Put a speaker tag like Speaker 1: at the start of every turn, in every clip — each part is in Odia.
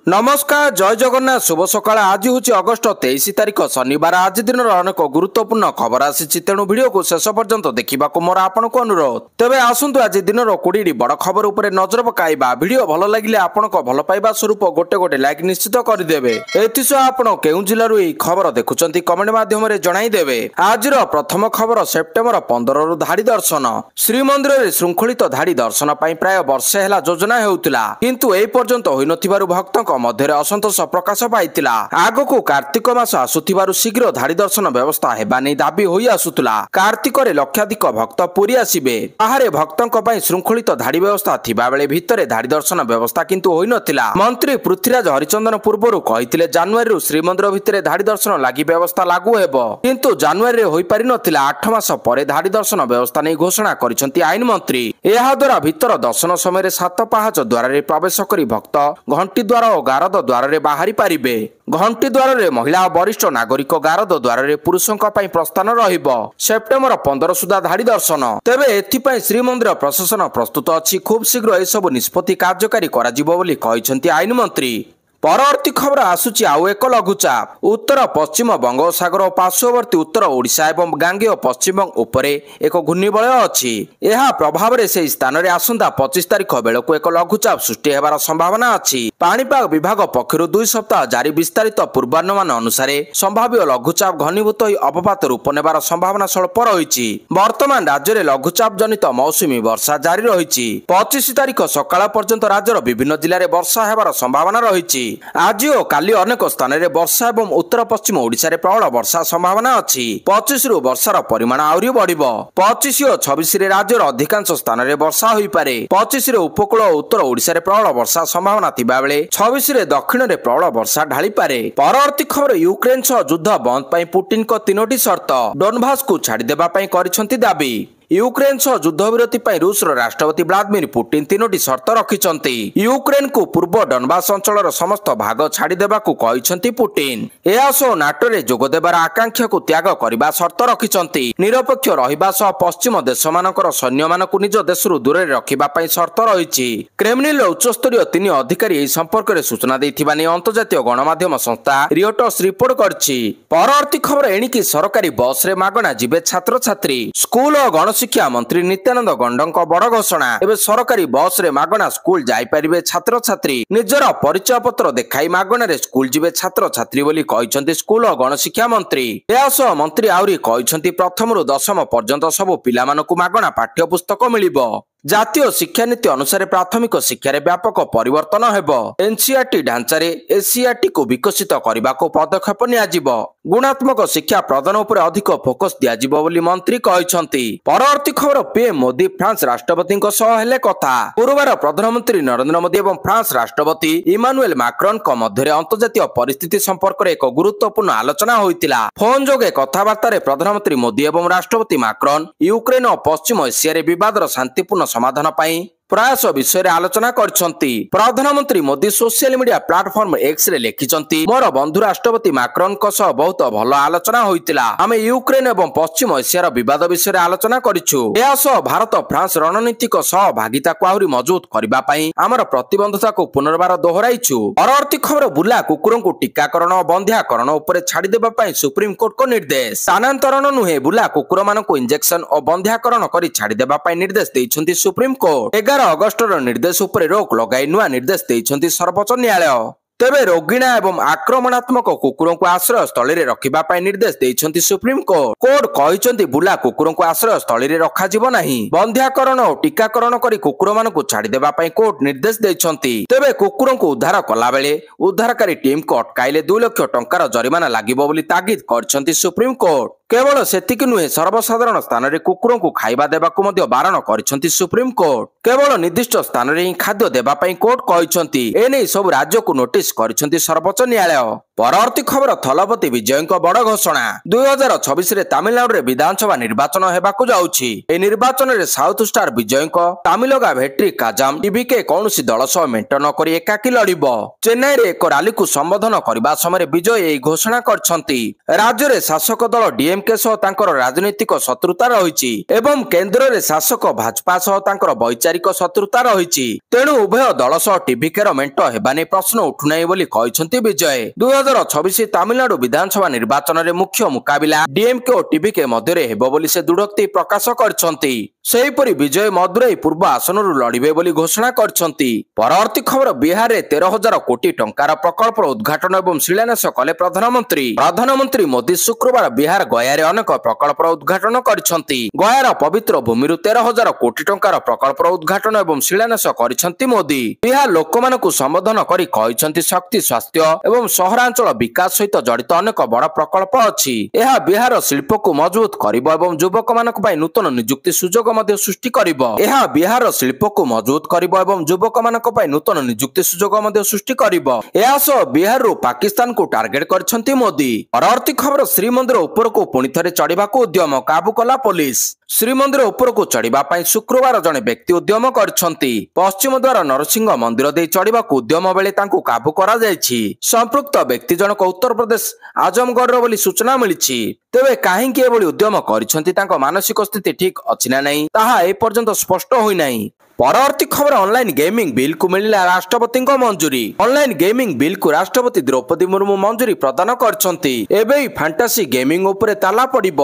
Speaker 1: नमस्कार जय जगन्नाथ शुभ सकाळ। आज हूँ अगस्ट 23 तारिख शनिवार। आज दिन अनेक गुरुत्वपूर्ण खबर आसी तेणु भिडियो को शेष पर्यंत देखा मोर आपन को अनुरोध। तेबे आसतु आज दिन 20 बड़ खबर उपर नजर पकाइबा। भिडियो भल लगिले आपण भल पाइबा स्वरूप गोटे गोटे लाइक निश्चित करदेवे। एथिसह आपण केउ जिल्लारू एही खबर देखुचंती कमेंट माध्यम रे जणाइदेवे। आजिर प्रथम खबर सेप्टेम्बर 15 रु धाड़ी दर्शन। श्रीमंदिर रे श्रृंखलित धाड़ी दर्शन पई प्राय वर्षे हेला योजना हेउतिला, किंतु ए पर्यंत होई नथिबारु भक्तक मध्य असंतोष प्रकाश पाइतिला। आगको कार्तिक मास आसुथिबारु शीघ्र धाड़ी दर्शन व्यवस्था हेबा नै दाबी होई आसुतला। कार्तिक रे लक्षाधिक भक्त पुरी आसीबे। बाहरे भक्तक पई श्रृंखलित धाड़ी व्यवस्था थिबा बेले भितरे धाड़ी दर्शन व्यवस्था किंतु होई नथिला। मंत्री पृथ्वीराज हरिचंदन पूर्वरु कहिथिले जानुआरी रु श्रीमंदिर भितरे धाड़ी दर्शन लागि व्यवस्था लागू हेबो, किंतु जानुआरी रे होई पारि नथिला। 8 मास परे धाड़ी दर्शन व्यवस्था नै घोषणा करिसंती आईन मंत्री। एहा द्वारा भीतर दर्शन समय 7 पाहाच द्वार रे प्रवेश करी भक्त घंटी द्वार और गारद द्वार रे बाहरी पारिबे। घंटी द्वार रे महिला और वरिष्ठ नागरिक, गारद द्वार रे पुरुषों पई प्रस्थान रहिबो। सेप्टेम्बर 15 सुधा धाड़ी दर्शन। तेबे एथिपई श्रीमंदिर प्रशासन प्रस्तुत अछि। खूब शीघ्र ए सब निष्पत्ति कार्यकारी करा जिवो बोली कहिसंती आईन मंत्री। परवर्ती खबर आसुची आउ एक लघुचाप। उत्तर पश्चिम बंगोपसागर और पार्श्ववर्ती उत्तर ओडिशा एवं गांगेय पश्चिमबंग उपरे एक घूर्णिबलय अछि। एहा प्रभाव रे से स्थान रे आसंता 25 तारिख बेलको एक लघुचाप सृष्टि हेबार संभावना अछि। पाणीपाग विभाग पक्षरु 2 सप्ताह जारी विस्तारित पूर्वानुमान अनुसार संभाव्य लघुचाप घनीभूत होई अवपात रूप नेबार संभावना स्वल्प रहिछि। वर्तमान राज्य रे लघुचाप जनित मौसुमी वर्षा जारी रहिछि। 25 तारिख सकाळ पर्यंत राज्यर विभिन्न जिल्ला रे वर्षा हेबार संभावना रहिछि। आज और काली अनेक स्थान रे वर्षा एवं उत्तर पश्चिम ओडिशा रे प्रबल वर्षा संभावना अछि। 25 रु वर्षार परिमाण आउरी बढ़िबो। 25 और 26 रे राज्यर अधिकांश स्थान रे वर्षा होई पारे। 25 रे उपकूल और उत्तर ओडिशा रे प्रबल वर्षा संभावना थिबा बेले 26 रे दक्षिण रे प्रबल वर्षा ढाली पारे। परवर्ती खबर यूक्रेन सह युद्ध बंद पई पुतिन को 3टी शर्त डोनबास को छाड़ी देबा पई करिसंती दाबी। यूक्रेन सह युद्ध विरति पई रूस राष्ट्रपति व्लादिमीर पुतिन 3टी शर्त रखिसंती। यूक्रेन को पूर्व डोनबास अंचलर समस्त भाग छाड़ी देबाकू कहिसंती पुतिन। एहा सह नाटो रे जोग देबार आकांक्षा को त्याग करबा शर्त रखिसंती। निरपेक्ष रहिबा सह पश्चिम देशमानकर सैन्य मानकू निज देशरु दूर रे रखिबा पई शर्त रहिछि। क्रेमलिन उच्च स्तरीय 3 अधिकारी एही संपर्क रे सूचना दैथिबा नै अंतर्जातीय गणमाध्यम संस्था रियोटर्स रिपोर्ट करछि। परवर्ती खबर एणिकी सरकारी बस रे मागणा जिबे छात्र छात्री। स्कूल और गण शिक्षा मंत्री नित्यानंद गंडक बड़ घोषणा। एबे सरकारी बस रे मागणा स्कूल जाई परिबे छात्र छात्री। निजर परिचय पत्र देखाई मागणा रे स्कूल जिबे छात्र छात्री बोली कहिसंती स्कूल और गण शिक्षा मंत्री। एहासह मंत्री आउरी कहिसंती प्रथम रु दशम पर्यंत सब पिला मानकू मागणा पाठ्य पुस्तक मिलिबो। जातीय शिक्षा नीति अनुसार प्राथमिक शिक्षा रे व्यापक परिवर्तन हेबो। एनसीईआरटी ढांचा रे एससीईआरटी को विकसित करबा को पदक्षेप नियाजिबो। गुणात्मक शिक्षा प्रदान उपर अधिक फोकस दियाजिबो बोली मंत्री कहिसंती। परवर्ती खबर पीएम मोदी फ्रांस राष्ट्रपति सह हेले कथा। गुरुवार प्रधानमंत्री नरेंद्र मोदी एवं फ्रांस राष्ट्रपति इमानुएल मैक्रोन को मध्य अंतर्जातीय परिस्थिति संपर्क में एक गुरुत्वपूर्ण आलोचना होइतिला। फोन जोगे कथबार्ता रे प्रधानमंत्री मोदी एवं राष्ट्रपति मैक्रोन यूक्रेन और पश्चिम एशिया रे विवादर शांतिपूर्ण समाधान पाई प्रयास विषय आलोचना करछंती। प्रधानमंत्री Modi social media platform X रे लिखिसंती, मोर बंधु राष्ट्रपति मैक्रोन को सह बहुत भल आलोचना होइतिला। आमे यूक्रेन एवं पश्चिम एशिया विवाद विषय आलोचना करिछु। एहा सह भारत फ्रांस रणनीतिक सहभागिता को आहुरी मजबूत करबा पई हमर प्रतिबद्धता को पुनर्बार दोहराइछु। परवर्ती खबर बुला कुकुरों को टीकाकरण और बंध्याकरण उपरे छाड़ी देबा पई सुप्रीम कोर्ट को निर्देश। स्थानांतरण नुहे बुला कुकुर मानक इंजेक्शन और बंध्याकरण करी छाड़ी देबा पई निर्देश दैछंती सुप्रीम कोर्ट। 11 अगस्टर निर्देश उपरे रोक लगाई नुआ निर्देश दैछंती सर्वोच्च न्यायालय। तेबे रोगिणा एवं आक्रमणात्मक कुकुरों को आश्रय स्थली रे रखिबा पई निर्देश दैछंती सुप्रीम कोर्ट। कोर्ट कहिसंती बुला कुकुरों को आश्रय स्थली रे रखा जिवो नाही। बंध्याकरण और टीकाकरण करी कुकुर मानकू छाड़ी देबा पई कोर्ट निर्देश दैछंती। तेबे कुकुरों को उद्धार कला बेले उद्धारकारी टीम को अटकाइले 2 लाख टंकार जरिमाना लागिबो बोली तागिद करछंती सुप्रीम कोर्ट। केवल सेतिक नुहे सर्वसाधारण स्थान रे कुकुरों को खाइबा देबाकू मध्य बारण करछंती सुप्रीम कोर्ट। केवल निर्दिष्ट स्थान रे ही खाद्य देबा पई कोर्ट कहिसंती। एने सब राज्य को नोटिस करछंती सर्वोच्च न्यायालय। ପରବର୍ତ୍ତୀ ଖବର ଥଲପତି ବିଜୟଙ୍କ ବଡ଼ ଘୋଷଣା 2026ରେ ତାମିଲନାଡୁରେ ବିଧାନସଭା ନିର୍ବାଚନ ହେବାକୁ ଯାଉଛି। ଏହି ନିର୍ବାଚନରେ ସାଉଥ ଷ୍ଟାର ବିଜୟଙ୍କ ତାମିଲଗା ଭେଟ୍ରି କାଜାମ ଟିଭିକେ କୌଣସି ଦଳ ସହ ମେଣ୍ଟ ନ କରି ଏକାକୀ ଲଢିବ। ଚେନ୍ନାଇରେ ଏକ ରାଲିକୁ ସମ୍ବୋଧନ କରିବା ସମୟରେ ବିଜୟ ଏହି ଘୋଷଣା କରିଛନ୍ତି। ରାଜ୍ୟରେ ଶାସକ ଦଳ ଡିଏମକେ ସହ ତାଙ୍କର ରାଜନୈତିକ ଶତ୍ରୁତା ରହିଛି ଏବଂ କେନ୍ଦ୍ରରେ ଶାସକ ଭାଜପା ସହ ତାଙ୍କର ବୈଚାରିକ ଶତ୍ରୁତା ରହିଛି। ତେଣୁ ଉଭୟ ଦଳ ସହ ଟିଭିକେର ମେଣ୍ଟ ହେବା ନେଇ ପ୍ରଶ୍ନ ଉଠୁନାହିଁ ବୋଲି କହିଛନ୍ତି ବିଜୟ। 2026 ତାମିଲନାଡୁ ବିଧାନସଭା ନିର୍ବାଚନରେ ମୁଖ୍ୟ ମୁକାବିଲା ଡିଏମକେ ଓ ଟିଭିକେ ମଧ୍ୟରେ ହେବ ବୋଲି ସେ ଦୃଢ଼ୋକ୍ତି ପ୍ରକାଶ କରିଛନ୍ତି। ସେହିପରି ବିଜୟ ମଦୁରାଇ ପୂର୍ବ ଆସନରୁ ଲଢିବେ ବୋଲି ଘୋଷଣା କରିଛନ୍ତି। ପରବର୍ତ୍ତୀ ଖବର ବିହାରରେ 13,000 କୋଟି ଟଙ୍କାର ପ୍ରକଳ୍ପର ଉଦ୍ଘାଟନ ଏବଂ ଶିଳାନ୍ୟାସ କଲେ ପ୍ରଧାନମନ୍ତ୍ରୀ ମୋଦି ଶୁକ୍ରବାର ବିହାର ଗୟାରେ ଅନେକ ପ୍ରକଳ୍ପର ଉଦ୍ଘାଟନ କରିଛନ୍ତି। ଗୟାର ପବିତ୍ର ଭୂମିରୁ 13,000 କୋଟି ଟଙ୍କାର ପ୍ରକଳ୍ପର ଉଦ୍ଘାଟନ ଏବଂ ଶିଳାନ୍ୟାସ କରିଛନ୍ତି ମୋଦି। ବିହାର ଲୋକମାନଙ୍କୁ ସମ୍ବୋଧନ କରି କହିଛନ୍ତି ଶକ୍ତି, ସ୍ୱାସ୍ଥ୍ୟ ଏବଂ ସହରାଞ୍ଚଳ ବିକାଶ ସହିତ ଜଡ଼ିତ ଅନେକ ବଡ଼ ପ୍ରକଳ୍ପ ଅଛି। ଏହା ବିହାର ଶିଳ୍ପକୁ ମଜବୁତ କରିବ ଏବଂ ଯୁବକମାନଙ୍କ ପାଇଁ ନୂତନ ନିଯୁକ୍ତି ସୁଯୋଗ ମଧ୍ୟ ସୃଷ୍ଟି କରିବ। ଏହା ବିହାର ଶିଳ୍ପକୁ ମଜବୁତ କରିବ ଏବଂ ଯୁବକମାନଙ୍କ ପାଇଁ ନୂତନ ନିଯୁକ୍ତି ସୁଯୋଗ ମଧ୍ୟ ସୃଷ୍ଟି କରିବ। ଏହା ସହ ବିହାରରୁ ପାକିସ୍ତାନକୁ ଟାର୍ଗେଟ କରିଛନ୍ତି ମୋଦି। ପରବର୍ତ୍ତୀ ଖବର ଶ୍ରୀମନ୍ଦିର ଉପରକୁ ପୁଣି ଥରେ ଚଢିବାକୁ ଉଦ୍ୟମ, କାବୁ କଲା ପୋଲିସ। ଶ୍ରୀମନ୍ଦିର ଉପରକୁ ଚଢିବା ପାଇଁ ଶୁକ୍ରବାର ଜଣେ ବ୍ୟକ୍ତି ଉଦ୍ୟମ କରିଛନ୍ତି। ପଶ୍ଚିମ ଦ୍ୱାର ନରସିଂହ ମନ୍ଦିର ଦେଇ ଚଢିବାକୁ ଉଦ୍ୟମ ବେଳେ ତାଙ୍କୁ କାବୁ କରାଯାଇଛି। ସମ୍ପୃକ୍ତ ବ୍ୟକ୍ତି ଜଣକ ଉତ୍ତରପ୍ରଦେଶ ଆଜମଗଡର ବୋଲି ସୂଚନା ମିଳିଛି। ତେବେ କାହିଁକି ଏଭଳି ଉଦ୍ୟମ କରିଛନ୍ତି, ତାଙ୍କ ମାନସିକ ସ୍ଥିତି ଠିକ ଅଛି ନା ନାହିଁ ତାହା ଏପର୍ଯ୍ୟନ୍ତ ସ୍ପଷ୍ଟ ହୋଇନାହିଁ। ପରବର୍ତ୍ତୀ ଖବର ଅନଲାଇନ ଗେମିଂ ବିଲକୁ ମିଳିଲା ରାଷ୍ଟ୍ରପତିଙ୍କ ମଞ୍ଜୁରୀ। ଅନଲାଇନ ଗେମିଂ ବିଲକୁ ରାଷ୍ଟ୍ରପତି ଦ୍ରୌପଦୀ ମୁର୍ମୁ ମଞ୍ଜୁରୀ ପ୍ରଦାନ କରିଛନ୍ତି। ଏବେ ଏହି ଫାଣ୍ଟାସି ଗେମିଂ ଉପରେ ତାଲା ପଡିବ।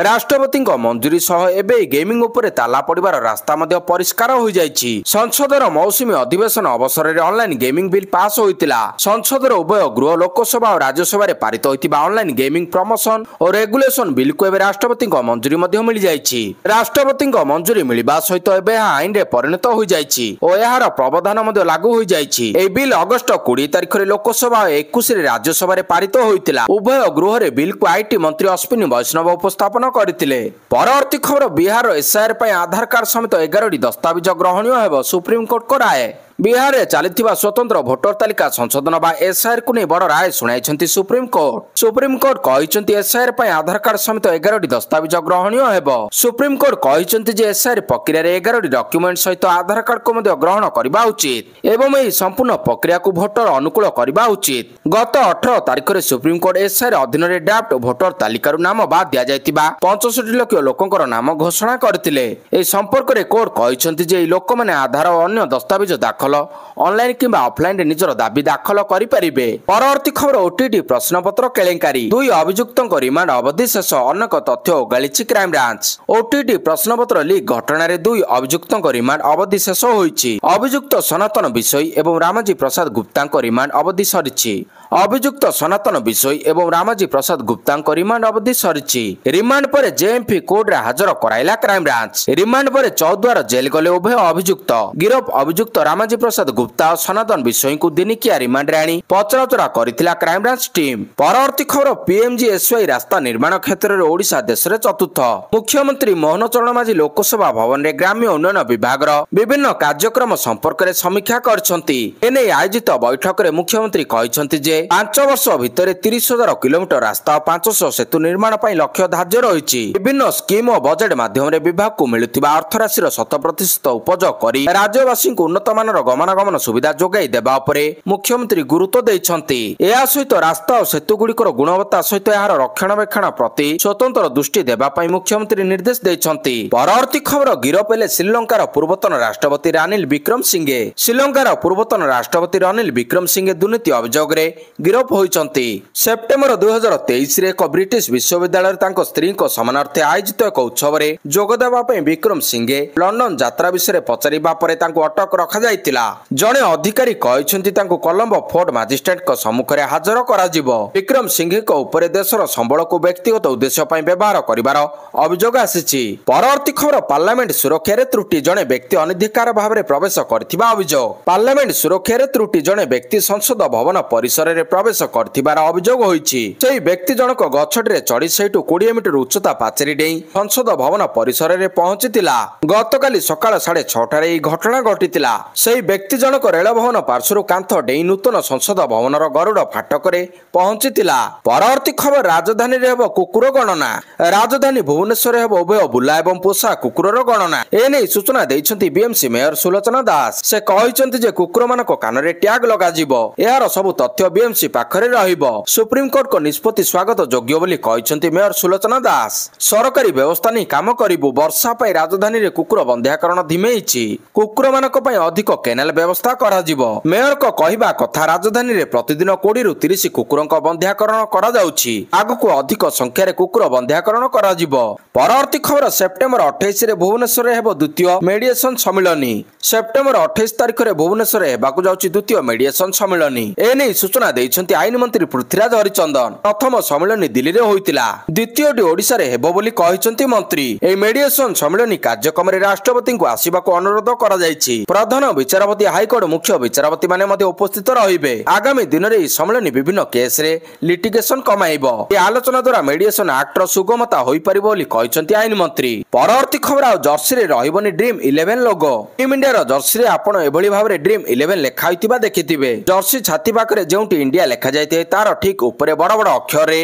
Speaker 1: ରାଷ୍ଟ୍ରପତିଙ୍କ ମଞ୍ଜୁରୀ ସହ ଏବେ ଏହି ଗେମିଂ ଉପରେ ତାଲା ପଡିବାର ରାସ୍ତା ମଧ୍ୟ ପରିଷ୍କାର ହୋଇଯାଇଛି। ସଂସଦର ମୌସୁମୀ ଅଧିବେଶନ ଅବସରରେ ଅନଲାଇନ ଗେମିଂ ବିଲ୍ ପାସ୍ ହୋଇଥିଲା। ସଂସଦର ଉଭୟ ଗୃହ ଲୋକସଭା ଓ ରାଜ୍ୟସଭାରେ ପାରିତ ହୋଇଥିବା ଅନଲାଇନ ଗେମିଂ ପ୍ରମୋସନ ଓ ରେଗୁଲେସନ ବିଲକୁ ଏବେ ରାଷ୍ଟ୍ରପତିଙ୍କ ମଞ୍ଜୁରୀ ମଧ୍ୟ ମିଳିଯାଇଛି। ରାଷ୍ଟ୍ରପତିଙ୍କ ମଞ୍ଜୁରୀ ମିଳିବା ସହିତ ଏବେ ଏହା ଆଇନରେ ପରିଣତ ହୋଇଯାଇଛି ଓ ଏହାର ପ୍ରବଧାନ ମଧ୍ୟ ଲାଗୁ ହୋଇଯାଇଛି। ଏହି ବିଲ୍ ଅଗଷ୍ଟ 20 ତାରିଖରେ ଲୋକସଭା ଓ 21ରେ ରାଜ୍ୟସଭାରେ ପାରିତ ହୋଇଥିଲା। ଉଭୟ ଗୃହରେ ବିଲ୍କୁ ଆଇଟି ମନ୍ତ୍ରୀ ଅଶ୍ୱିନୀ ବୈଷ୍ଣବ ଉପସ୍ଥାପନ କରିଥିଲେ। ପରବର୍ତ୍ତୀ ଖବର ବିହାରର ଏସ୍ଆଇଆର୍ ପାଇଁ ଆଧାର କାର୍ଡ ସମେତ 11ଟି ଦସ୍ତାବିଜ ଗ୍ରହଣୀୟ ହେବ, ସୁପ୍ରିମକୋର୍ଟଙ୍କ ରାୟ। ବିହାରରେ ଚାଲିଥିବା ସ୍ୱତନ୍ତ୍ର ଭୋଟର ତାଲିକା ସଂଶୋଧନ ବା ଏସ୍ଆଇଆର୍କୁ ନେଇ ବଡ଼ ରାୟ ଶୁଣାଇଛନ୍ତି ସୁପ୍ରିମକୋର୍ଟ। ସୁପ୍ରିମକୋର୍ଟ କହିଛନ୍ତି ଏସ୍ଆଇଆର୍ ପାଇଁ ଆଧାର କାର୍ଡ ସମେତ 11ଟି ଦସ୍ତାବିଜ ଗ୍ରହଣୀୟ ହେବ। ସୁପ୍ରିମକୋର୍ଟ କହିଛନ୍ତି ଯେ ଏସ୍ଆଇଆର୍ ପ୍ରକ୍ରିୟାରେ 11ଟି ଡକ୍ୟୁମେଣ୍ଟ ସହିତ ଆଧାର କାର୍ଡକୁ ମଧ୍ୟ ଗ୍ରହଣ କରିବା ଉଚିତ ଏବଂ ଏହି ସମ୍ପୂର୍ଣ୍ଣ ପ୍ରକ୍ରିୟାକୁ ଭୋଟର ଅନୁକୂଳ କରିବା ଉଚିତ। ଗତ 18 ତାରିଖରେ ସୁପ୍ରିମକୋର୍ଟ ଏସ୍ଆଇଆର୍ ଅଧୀନରେ ଡ୍ରାଫ୍ଟ ଭୋଟର ତାଲିକାରୁ ନାମ ବାଦ ଦିଆଯାଇଥିବା 65 ଲକ୍ଷ ଲୋକଙ୍କର ନାମ ଘୋଷଣା କରିଥିଲେ। ଏହି ସମ୍ପର୍କରେ କୋର୍ଟ କହିଛନ୍ତି ଯେ ଏହି ଲୋକମାନେ ଆଧାର ଓ ଅନ୍ୟ ଦସ୍ତାବିଜ ଦାଖଲ ଅନଲାଇନ କିମ୍ବା ଅଫଲାଇନରେ ନିଜର ଦାବି ଦାଖଲ କରିପାରିବେ। ପରବର୍ତ୍ତୀ ଖବର ଓଟିଟି ପ୍ରଶ୍ନପତ୍ର କେଳେଙ୍କାରୀ, 2 ଅଭିଯୁକ୍ତଙ୍କ ରିମାଣ୍ଡ ଅବଧି ଶେଷ, ଅନେକ ତଥ୍ୟ ଓଗାଳିଛି କ୍ରାଇମବ୍ରାଞ୍ଚ। ଓଟିଟି ପ୍ରଶ୍ନପତ୍ର ଲିକ୍ ଘଟଣାରେ 2 ଅଭିଯୁକ୍ତଙ୍କ ରିମାଣ୍ଡ ଅବଧି ଶେଷ ହୋଇଛି। ଅଭିଯୁକ୍ତ ସନାତନ ବିଷୋଇ ଏବଂ ରାମଜୀ ପ୍ରସାଦ ଗୁପ୍ତାଙ୍କ ରିମାଣ୍ଡ ଅବଧି ସରିଛି। ଅଭିଯୁକ୍ତ ସନାତନ ବିଷୋଇ ଏବଂ ରାମଜୀ ପ୍ରସାଦ ଗୁପ୍ତାଙ୍କ ରିମାଣ୍ଡ ଅବଧି ସରିଛି। ରିମାଣ୍ଡ ପରେ ଜେଏମ୍ପି କୋର୍ଟରେ ହାଜର କରାଇଲା କ୍ରାଇମବ୍ରାଞ୍ଚ। ରିମାଣ୍ଡ ପରେ ଚୌଦ୍ୱାର ଜେଲ ଗଲେ ଉଭୟ ଅଭିଯୁକ୍ତ। ଗିରଫ ଅଭିଯୁକ୍ତ ରାମଜୀ ପ୍ରସାଦ ଗୁପ୍ତା ଓ ସନାତନ ବିଷୋଇଙ୍କୁ ଦିନିକିଆ ରିମାଣ୍ଡରେ ଆଣି ପଚରାଉଚରା କରିଥିଲା କ୍ରାଇମବ୍ରାଞ୍ଚ ଟିମ୍। ପରବର୍ତ୍ତୀ ଖବର ପିଏମ୍ଜିଏସ୍ୱାଇ ରାସ୍ତା ନିର୍ମାଣ କ୍ଷେତ୍ରରେ ଓଡ଼ିଶା ଦେଶରେ ଚତୁର୍ଥ। ମୁଖ୍ୟମନ୍ତ୍ରୀ ମୋହନ ଚରଣ ମାଝୀ ଲୋକସଭା ଭବନରେ ଗ୍ରାମ୍ୟ ଉନ୍ନୟନ ବିଭାଗର ବିଭିନ୍ନ କାର୍ଯ୍ୟକ୍ରମ ସମ୍ପର୍କରେ ସମୀକ୍ଷା କରିଛନ୍ତି। ଏନେଇ ଆୟୋଜିତ ବୈଠକରେ ମୁଖ୍ୟମନ୍ତ୍ରୀ କହିଛନ୍ତି ଯେ 5 ବର୍ଷ ଭିତରେ 30,000 କିଲୋମିଟର ରାସ୍ତା ଓ 500 ସେତୁ ନିର୍ମାଣ ପାଇଁ ଲକ୍ଷ୍ୟ ଧାର୍ଯ୍ୟ ରହିଛି। ବିଭିନ୍ନ ସ୍କିମ୍ ଓ ବଜେଟ୍ ମାଧ୍ୟମରେ ବିଭାଗକୁ ମିଳୁଥିବା ଅର୍ଥରାଶିର 100% ଉପଯୋଗ କରି ରାଜ୍ୟବାସୀଙ୍କୁ ଉନ୍ନତମାନର ଗମନାଗମନ ସୁବିଧା ଯୋଗାଇ ଦେବା ଉପରେ ମୁଖ୍ୟମନ୍ତ୍ରୀ ଗୁରୁତ୍ୱ ଦେଇଛନ୍ତି। ଏହା ସହିତ ରାସ୍ତା ଓ ସେତୁଗୁଡ଼ିକର ଗୁଣବତ୍ତା ସହିତ ଏହାର ରକ୍ଷଣାବେକ୍ଷଣ ପ୍ରତି ସ୍ୱତନ୍ତ୍ର ଦୃଷ୍ଟି ଦେବା ପାଇଁ ମୁଖ୍ୟମନ୍ତ୍ରୀ ନିର୍ଦ୍ଦେଶ ଦେଇଛନ୍ତି। ପରବର୍ତ୍ତୀ ଖବର ଗିରଫ ହେଲେ ଶ୍ରୀଲଙ୍କାର ପୂର୍ବତନ ରାଷ୍ଟ୍ରପତି ରାନିଲ ବିକ୍ରମସିଂଘେ। ଶ୍ରୀଲଙ୍କାର ପୂର୍ବତନ ରାଷ୍ଟ୍ରପତି ରନିଲ ବିକ୍ରମସିଂଘେ ଦୁର୍ନୀତି ଅଭିଯୋଗରେ ଗିରଫ ହୋଇଛନ୍ତି। ସେପ୍ଟେମ୍ବର 2023ରେ ଏକ ବ୍ରିଟିଶ ବିଶ୍ୱବିଦ୍ୟାଳୟରେ ତାଙ୍କ ସ୍ତ୍ରୀଙ୍କ ସମ୍ମାନାର୍ଥେ ଆୟୋଜିତ ଏକ ଉତ୍ସବରେ ଯୋଗଦେବା ପାଇଁ ବିକ୍ରମସିଂଘେ ଲଣ୍ଡନ ଯାତ୍ରା ବିଷୟରେ ପଚାରିବା ପରେ ତାଙ୍କୁ ଅଟକ ରଖାଯାଇଥିଲା। ଜଣେ ଅଧିକାରୀ କହିଛନ୍ତି ତାଙ୍କୁ କଲମ୍ବୋ ଫୋର୍ଟ ମାଜିଷ୍ଟ୍ରେଟଙ୍କ ସମ୍ମୁଖରେ ହାଜର କରାଯିବ। ବିକ୍ରମସିଂଘେଙ୍କ ଉପରେ ଦେଶର ସମ୍ବଳକୁ ବ୍ୟକ୍ତିଗତ ଉଦ୍ଦେଶ୍ୟ ପାଇଁ ବ୍ୟବହାର କରିବାର ଅଭିଯୋଗ ଆସିଛି। ପରବର୍ତ୍ତୀ ଖବର ପାର୍ଲାମେଣ୍ଟ ସୁରକ୍ଷାରେ ତ୍ରୁଟି, ଜଣେ ବ୍ୟକ୍ତି ଅନଧିକାର ଭାବରେ ପ୍ରବେଶ କରିଥିବା ଅଭିଯୋଗ। ପାର୍ଲାମେଣ୍ଟ ସୁରକ୍ଷାରେ ତ୍ରୁଟି, ଜଣେ ବ୍ୟକ୍ତି ସଂସଦ ଭବନ ପରିସରରେ ପରିସରରେ ପ୍ରବେଶ କରିଥିବାର ଅଭିଯୋଗ ହୋଇଛି। ସେହି ବ୍ୟକ୍ତି ଜଣକ ଗଛଟିରେ ଚଢ଼ି ସେଇଠୁ 20 ମିଟର ଉଚ୍ଚତା ପାଚେରୀ ଡେଇଁ ସଂସଦ ଭବନ ପରିସରରେ ପହଞ୍ଚିଥିଲା। ଗତକାଲି ସକାଳ 6:30ରେ ଏହି ଘଟଣା ଘଟିଥିଲା। ସେହି ବ୍ୟକ୍ତି ଜଣକ ରେଳ ଭବନ ପାର୍ଶ୍ୱରୁ କାନ୍ଥ ଡେଇଁ ନୂତନ ସଂସଦ ଭବନର ଗରୁଡ଼ ଫାଟକରେ ପହଞ୍ଚିଥିଲା। ପରବର୍ତ୍ତୀ ଖବର ରାଜଧାନୀରେ ହେବ କୁକୁର ଗଣନା। ରାଜଧାନୀ ଭୁବନେଶ୍ୱରରେ ହେବ ଉଭୟ ବୁଲା ଏବଂ ପୋଷା କୁକୁରର ଗଣନା। ଏନେଇ ସୂଚନା ଦେଇଛନ୍ତି ବିଏମ୍ସି ମେୟର ସୁଲୋଚନା ଦାସ। ସେ କହିଛନ୍ତି ଯେ କୁକୁରମାନଙ୍କ କାନରେ ଟ୍ୟାଗ ଲଗାଯିବ। ଏହାର ସବୁ ତଥ୍ୟ ବିଏମ୍ସି ପାଖରେ ରହିବ। ସୁପ୍ରିମକୋର୍ଟଙ୍କ ନିଷ୍ପତ୍ତି ସ୍ୱାଗତ ଯୋଗ୍ୟ ବୋଲି କହିଛନ୍ତି ମେୟର ସୁଲୋଚନା ଦାସ। ସରକାରୀ ବ୍ୟବସ୍ଥା ନେଇ କାମ କରିବୁ। ବର୍ଷା ପାଇଁ ରାଜଧାନୀରେ କୁକୁର ବନ୍ଧ୍ୟାକରଣ ଧିମେଇଛି। କୁକୁରମାନଙ୍କ ପାଇଁ ଅଧିକ କେନାଲ ବ୍ୟବସ୍ଥା କରାଯିବ। ମେୟରଙ୍କ କହିବା କଥା, ରାଜଧାନୀରେ ପ୍ରତିଦିନ 20ରୁ 30 କୁକୁରଙ୍କ ବନ୍ଧ୍ୟାକରଣ କରାଯାଉଛି। ଆଗକୁ ଅଧିକ ସଂଖ୍ୟାରେ କୁକୁର ବନ୍ଧ୍ୟାକରଣ କରାଯିବ। ପରବର୍ତ୍ତୀ ଖବର, ସେପ୍ଟେମ୍ବର 28ରେ ଭୁବନେଶ୍ୱରରେ ହେବ ଦ୍ୱିତୀୟ ମେଡିଏସନ ସମ୍ମିଳନୀ। ସେପ୍ଟେମ୍ବର 28 ତାରିଖରେ ଭୁବନେଶ୍ୱରରେ ହେବାକୁ ଯାଉଛି ଦ୍ୱିତୀୟ ମେଡିଏସନ ସମ୍ମିଳନୀ। ଏନେଇ ସୂଚନା ଦେଇଛନ୍ତି ଆଇନ ମନ୍ତ୍ରୀ ପୃଥ୍ୱୀରାଜ ହରିଚନ୍ଦନ। ପ୍ରଥମ ସମ୍ମିଳନୀ ଦିଲ୍ଲୀରେ ହୋଇଥିଲା, ଦ୍ୱିତୀୟଟି ଓଡ଼ିଶାରେ ହେବ ବୋଲି କହିଛନ୍ତି ମନ୍ତ୍ରୀ। ଏହି ମେଡିଏସନ ସମ୍ମିଳନୀ କାର୍ଯ୍ୟକ୍ରମରେ ରାଷ୍ଟ୍ରପତିଙ୍କୁ ଆସିବାକୁ ଅନୁରୋଧ କରାଯାଇଛି। ପ୍ରଧାନ ବିଚାରପତି, ହାଇକୋର୍ଟ ମୁଖ୍ୟ ବିଚାରପତିମାନେ ମଧ୍ୟ ଉପସ୍ଥିତ ରହିବେ। ଆଗାମୀ ଦିନରେ ଏହି ସମ୍ମିଳନୀ ବିଭିନ୍ନ କେସ୍ରେ ଲିଟିଗେସନ କମାଇବ। ଏହି ଆଲୋଚନା ଦ୍ୱାରା ମେଡିଏସନ ଆକ୍ଟର ସୁଗମତା ହୋଇପାରିବ ବୋଲି କହିଛନ୍ତି ଆଇନ ମନ୍ତ୍ରୀ। ପରବର୍ତ୍ତୀ ଖବର, ଆଉ ଜର୍ସିରେ ରହିବନି ଡ୍ରିମ୍ 11 ଲୋଗୋ। ଟିମ୍ ଇଣ୍ଡିଆର ଜର୍ସିରେ ଆପଣ ଏଭଳି ଭାବରେ ଡ୍ରିମ୍ 11 ଲେଖା ହୋଇଥିବା ଦେଖିଥିବେ। ଜର୍ସି ଛାତି ପାଖରେ ଯେଉଁଠି ଇଣ୍ଡିଆ ଲେଖାଯାଇଥାଏ ତାର ଠିକ୍ ଉପରେ ବଡ଼ ବଡ଼ ଅକ୍ଷରରେ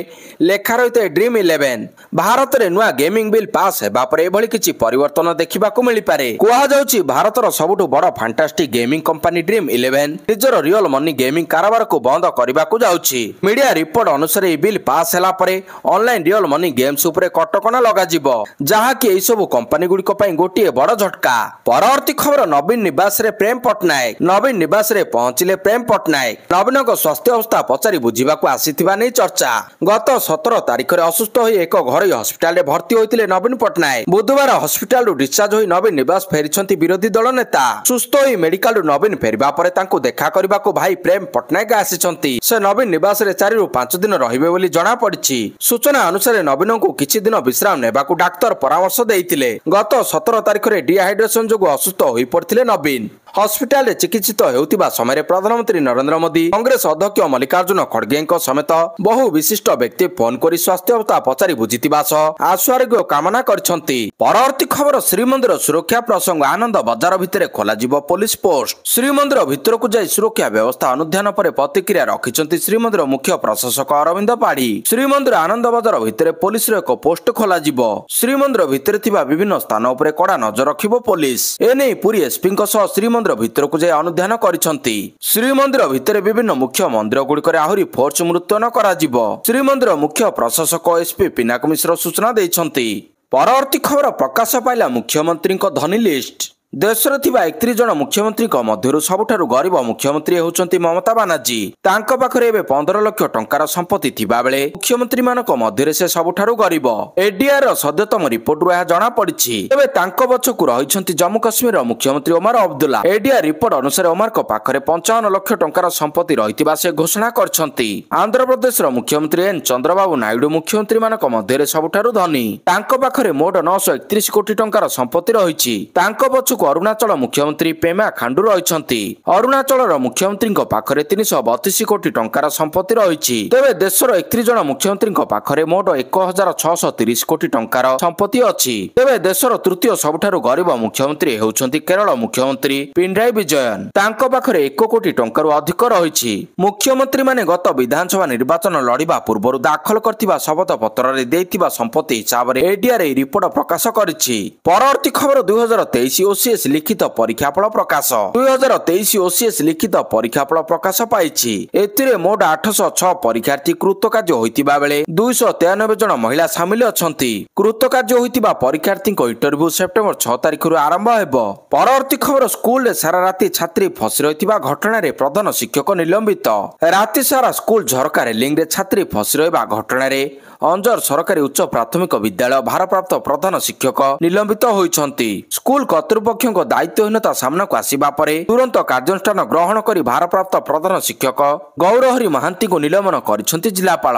Speaker 1: ଲେଖା ରହିଥାଏ ଡ୍ରିମ୍ 11। ଭାରତରେ ନୂଆ ଗେମିଂ ବିଲ୍ ପାସ୍ ହେବା ପରେ ଏଭଳି କିଛି ପରିବର୍ତ୍ତନ ଦେଖିବାକୁ ମିଳିପାରେ। କୁହାଯାଉଛି ଭାରତର ସବୁଠୁ ବଡ଼ ଫାଣ୍ଟାଷ୍ଟିକ୍ ଗେମିଂ କମ୍ପାନୀ ଡ୍ରିମ୍ 11 ନିଜର ରିଅଲ ମନି ଗେମିଂ କାରବାରକୁ ବନ୍ଦ କରିବାକୁ ଯାଉଛି। ମିଡିଆ ରିପୋର୍ଟ ଅନୁସାରେ ଏହି ବିଲ୍ ପାସ୍ ହେଲା ପରେ ଅନଲାଇନ ରିଅଲ ମନି ଗେମ୍ସ ଉପରେ କଟକଣା ଲଗାଯିବ, ଯାହାକି ଏହିସବୁ କମ୍ପାନୀ ଗୁଡ଼ିକ ପାଇଁ ଗୋଟିଏ ବଡ଼ ଝଟକା। ପରବର୍ତ୍ତୀ ଖବର, ନବୀନ ନିବାସରେ ପ୍ରେମ ପଟ୍ଟନାୟକ। ନବୀନ ନିବାସରେ ପହଞ୍ଚିଲେ ପ୍ରେମ ପଟ୍ଟନାୟକ। ନବୀନଙ୍କ ସ୍ୱାସ୍ଥ୍ୟ ଅବସ୍ଥା ପଚାରି ବୁଝିବାକୁ ଆସିଥିବା ନେଇ ଚର୍ଚ୍ଚା। ଗତ 17 ତାରିଖରେ ଅସୁସ୍ଥ ହୋଇ ଏକ ଘରୋଇ ହସ୍ପିଟାଲରେ ଭର୍ତ୍ତି ହୋଇଥିଲେ ନବୀନ ପଟ୍ଟନାୟକ। ବୁଧବାର ହସ୍ପିଟାଲରୁ ଡିସଚାର୍ଜ ହୋଇ ନବୀନ ନିବାସ ଫେରିଛନ୍ତି ବିରୋଧୀ ଦଳ ନେତା। ସୁସ୍ଥ ହୋଇ ମେଡିକାଲରୁ ନବୀନ ଫେରିବା ପରେ ତାଙ୍କୁ ଦେଖା କରିବାକୁ ଭାଇ ପ୍ରେମ ପଟ୍ଟନାୟକ ଆସିଛନ୍ତି। ସେ ନବୀନ ନିବାସରେ 4ରୁ 5 ଦିନ ରହିବେ ବୋଲି ଜଣାପଡ଼ିଛି। ସୂଚନା ଅନୁସାରେ ନବୀନଙ୍କୁ କିଛି ଦିନ ବିଶ୍ରାମ ନେବାକୁ ଡାକ୍ତର ପରାମର୍ଶ ଦେଇଥିଲେ। ଗତ 17 ତାରିଖରେ ଡିହାଇଡ୍ରେସନ ଯୋଗୁଁ ଅସୁସ୍ଥ ହୋଇପଡ଼ିଥିଲେ ନବୀନ। ହସ୍ପିଟାଲରେ ଚିକିତ୍ସିତ ହେଉଥିବା ସମୟରେ ପ୍ରଧାନମନ୍ତ୍ରୀ ନରେନ୍ଦ୍ର ମୋଦି, କଂଗ୍ରେସ ଅଧ୍ୟକ୍ଷ ମଲ୍ଲିକାର୍ଜୁନ ଖଡଗେଙ୍କ ସମେତ ବହୁ ବିଶିଷ୍ଟ ବ୍ୟକ୍ତି ଫୋନ୍ କରି ସ୍ୱାସ୍ଥ୍ୟ ଅବସ୍ଥା ପଚାରି ବୁଝିଥିବା ସହ ଆଶୁଆରୋଗ୍ୟ କାମନା କରିଛନ୍ତି। ପରବର୍ତ୍ତୀ ଖବର, ଶ୍ରୀମନ୍ଦିର ସୁରକ୍ଷା ପ୍ରସଙ୍ଗ। ଆନନ୍ଦ ବଜାର ଭିତରେ ଖୋଲାଯିବ ପୋଲିସ ପୋଷ୍ଟ। ଶ୍ରୀମନ୍ଦିର ଭିତରକୁ ଯାଇ ସୁରକ୍ଷା ବ୍ୟବସ୍ଥା ଅନୁଧ୍ୟାନ ପରେ ପ୍ରତିକ୍ରିୟା ରଖିଛନ୍ତି ଶ୍ରୀମନ୍ଦିର ମୁଖ୍ୟ ପ୍ରଶାସକ ଅରବିନ୍ଦ ପାଢୀ। ଶ୍ରୀମନ୍ଦିର ଆନନ୍ଦ ବଜାର ଭିତରେ ପୋଲିସର ଏକ ପୋଷ୍ଟ ଖୋଲାଯିବ। ଶ୍ରୀମନ୍ଦିର ଭିତରେ ଥିବା ବିଭିନ୍ନ ସ୍ଥାନ ଉପରେ କଡ଼ା ନଜର ରଖିବ ପୋଲିସ। ଏନେଇ ପୁରୀ ଏସ୍ପିଙ୍କ ସହ ଶ୍ରୀମନ୍ଦିର ଭିତରକୁ ଯାଇ ଅନୁଧ୍ୟାନ କରିଛନ୍ତି। ଶ୍ରୀମନ୍ଦିର ଭିତରେ ବିଭିନ୍ନ ମୁଖ୍ୟ ମନ୍ଦିର ଗୁଡ଼ିକରେ ଆହୁରି ଫୋର୍ସ ମୁତୟନ କରାଯିବ। ଶ୍ରୀମନ୍ଦିର ମୁଖ୍ୟ ପ୍ରଶାସକ ଏସ୍ପି ପିନାକ ମିଶ୍ର ସୂଚନା ଦେଇଛନ୍ତି। ପରବର୍ତ୍ତୀ ଖବର, ପ୍ରକାଶ ପାଇଲା ମୁଖ୍ୟମନ୍ତ୍ରୀଙ୍କ ଧନୀ ଲିଷ୍ଟ। ଦେଶରେ ଥିବା 31 ଜଣ ମୁଖ୍ୟମନ୍ତ୍ରୀଙ୍କ ମଧ୍ୟରୁ ସବୁଠାରୁ ଗରିବ ମୁଖ୍ୟମନ୍ତ୍ରୀ ହେଉଛନ୍ତି ମମତା ବାନାର୍ଜୀ। ତାଙ୍କ ପାଖରେ ଏବେ 15 ଲକ୍ଷ ଟଙ୍କାର ସମ୍ପତ୍ତି ଥିବାବେଳେ ମୁଖ୍ୟମନ୍ତ୍ରୀମାନଙ୍କ ମଧ୍ୟରେ ସେ ସବୁଠାରୁ ଗରିବ। ଏଡିଆର ସଦ୍ୟତମ ରିପୋର୍ଟରୁ ଏହା ଜଣାପଡ଼ିଛି। ତେବେ ତାଙ୍କ ପଛକୁ ରହିଛନ୍ତି ଜମ୍ମୁ କାଶ୍ମୀରର ମୁଖ୍ୟମନ୍ତ୍ରୀ ଓମାର ଅବଦୁଲ୍ଲା। ଏଡିଆର ରିପୋର୍ଟ ଅନୁସାରେ ଓମାରଙ୍କ ପାଖରେ 55 ଲକ୍ଷ ଟଙ୍କାର ସମ୍ପତ୍ତି ରହିଥିବା ସେ ଘୋଷଣା କରିଛନ୍ତି। ଆନ୍ଧ୍ରପ୍ରଦେଶର ମୁଖ୍ୟମନ୍ତ୍ରୀ ଏନ୍ ଚନ୍ଦ୍ରବାବୁ ନାଇଡୁ ମୁଖ୍ୟମନ୍ତ୍ରୀମାନଙ୍କ ମଧ୍ୟରେ ସବୁଠାରୁ ଧନୀ। ତାଙ୍କ ପାଖରେ ମୋଟ 931 କୋଟି ଟଙ୍କାର ସମ୍ପତ୍ତି ରହିଛି। ତାଙ୍କ ପଛକୁ ଅରୁଣାଚଳ ମୁଖ୍ୟମନ୍ତ୍ରୀ ପେମା ଖାଣ୍ଡୁ ରହିଛନ୍ତି। ଅରୁଣାଚଳର ମୁଖ୍ୟମନ୍ତ୍ରୀଙ୍କ ପାଖରେ 332 କୋଟି ଟଙ୍କାର ସମ୍ପତ୍ତି ରହିଛି। ତେବେ ଦେଶର 31 ଜଣ ମୁଖ୍ୟମନ୍ତ୍ରୀଙ୍କ ପାଖରେ ମୋଟ 1630 କୋଟି ଟଙ୍କାର ସମ୍ପତ୍ତି ଅଛି। ତେବେ ଦେଶର ତୃତୀୟ ସବୁଠାରୁ ଗରିବ ମୁଖ୍ୟମନ୍ତ୍ରୀ ହେଉଛନ୍ତି କେରଳ ମୁଖ୍ୟମନ୍ତ୍ରୀ ପିନରାଇ ବିଜୟନ୍। ତାଙ୍କ ପାଖରେ 1 କୋଟି ଟଙ୍କାରୁ ଅଧିକ ରହିଛି। ମୁଖ୍ୟମନ୍ତ୍ରୀମାନେ ଗତ ବିଧାନସଭା ନିର୍ବାଚନ ଲଢ଼ିବା ପୂର୍ବରୁ ଦାଖଲ କରିଥିବା ଶପଥ ପତ୍ରରେ ଦେଇଥିବା ସମ୍ପତ୍ତି ହିସାବରେ ଏଡିଆର ଏହି ରିପୋର୍ଟ ପ୍ରକାଶ କରିଛି। ପରବର୍ତ୍ତୀ ଖବର, 2023 ଓସିଏସ୍ ଲିଖିତ ପରୀକ୍ଷାଫଳ ପ୍ରକାଶ। 2023 ଓସିଏସ୍ ଲିଖିତ ପରୀକ୍ଷାଫଳ ପ୍ରକାଶ ପାଇଛି। ଏଥିରେ ମୋଟ 806 ପରୀକ୍ଷାର୍ଥୀ କୃତକାର୍ଯ୍ୟ ହୋଇଥିବା ବେଳେ 293 ଜଣ ମହିଳା ସାମିଲ ଅଛନ୍ତି। କୃତକାର୍ଯ୍ୟ ହୋଇଥିବା ପରୀକ୍ଷାର୍ଥୀଙ୍କ ଇଣ୍ଟରଭ୍ୟୁ ସେପ୍ଟେମ୍ବର 6 ତାରିଖରୁ ଆରମ୍ଭ ହେବ। ପରବର୍ତ୍ତୀ ଖବର, ସ୍କୁଲରେ ସାରା ରାତି ଛାତ୍ରୀ ଫସି ରହିଥିବା ଘଟଣାରେ ପ୍ରଧାନ ଶିକ୍ଷକ ନିଲମ୍ବିତ। ରାତି ସାରା ସ୍କୁଲ ଝରକା ରେଲିଂରେ ଛାତ୍ରୀ ଫସି ରହିବା ଘଟଣାରେ ଅଞ୍ଜର ସରକାରୀ ଉଚ୍ଚ ପ୍ରାଥମିକ ବିଦ୍ୟାଳୟ ଭାରପ୍ରାପ୍ତ ପ୍ରଧାନ ଶିକ୍ଷକ ନିଲମ୍ବିତ ହୋଇଛନ୍ତି। ସ୍କୁଲ କର୍ତ୍ତୃପକ୍ଷଙ୍କ ଦାୟିତ୍ୱହୀନତା ସାମ୍ନାକୁ ଆସିବା ପରେ ତୁରନ୍ତ କାର୍ଯ୍ୟାନୁଷ୍ଠାନ ଗ୍ରହଣ କରି ଭାରପ୍ରାପ୍ତ ପ୍ରଧାନ ଶିକ୍ଷକ ଗୌରହରି ମହାନ୍ତିଙ୍କୁ ନିଲମ୍ବନ କରିଛନ୍ତି ଜିଲ୍ଲାପାଳ।